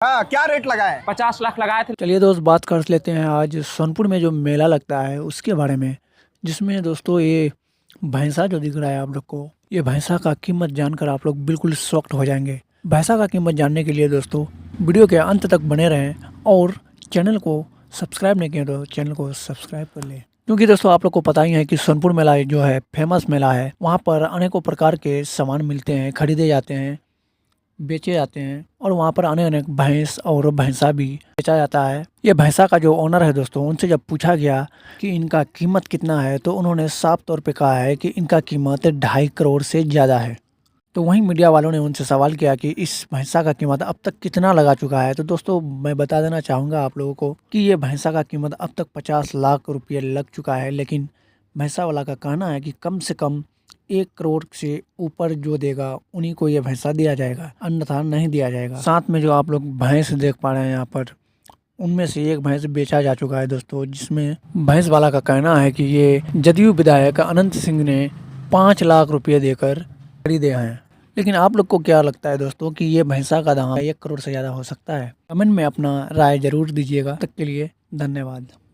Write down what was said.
हाँ, क्या रेट लगा है? 50 लाख लगाए थे। चलिए दोस्त, बात कर लेते हैं आज सोनपुर में जो मेला लगता है उसके बारे में। जिसमें दोस्तों ये भैंसा जो दिख रहा है आप लोग को, ये भैंसा का कीमत जानकर आप लोग बिल्कुल शॉक्ड हो जाएंगे। भैंसा का कीमत जानने के लिए दोस्तों वीडियो के अंत तक बने रहें और चैनल को सब्सक्राइब नहीं किया तो चैनल को सब्सक्राइब कर लें। क्योंकि दोस्तों आप लोग को पता ही है कि सोनपुर मेला जो है फेमस मेला है। वहाँ पर अनेकों प्रकार के सामान मिलते हैं, खरीदे जाते हैं, बेचे जाते हैं और वहाँ पर अनेक अनेक भैंस और भैंसा भी बेचा जाता है। ये भैंसा का जो ओनर है दोस्तों, उनसे जब पूछा गया कि इनका कीमत कितना है तो उन्होंने साफ तौर पे कहा है कि इनका कीमत 2.5 करोड़ से ज़्यादा है। तो वहीं मीडिया वालों ने उनसे सवाल किया कि इस भैंसा का कीमत अब तक कितना लगा चुका है। तो दोस्तों मैं बता देना चाहूँगा आप लोगों को कि ये भैंसा का कीमत अब तक 50 लाख रुपये लग चुका है। लेकिन भैंसा वाला का कहना है कि कम से कम 1 करोड़ से ऊपर जो देगा उन्हीं को ये भैंसा दिया जाएगा, अन्यथा नहीं दिया जाएगा। साथ में जो आप लोग भैंस देख पा रहे हैं यहाँ पर, उनमें से एक भैंस बेचा जा चुका है दोस्तों, जिसमें भैंस वाला का कहना है कि ये जदयू विधायक अनंत सिंह ने 5 लाख रुपये देकर खरीदे हैं। लेकिन आप लोग को क्या लगता है दोस्तों कि ये भैंसा का दाम 1 करोड़ से ज़्यादा हो सकता है? कमेंट में अपना राय जरूर दीजिएगा। तब तक के लिए धन्यवाद।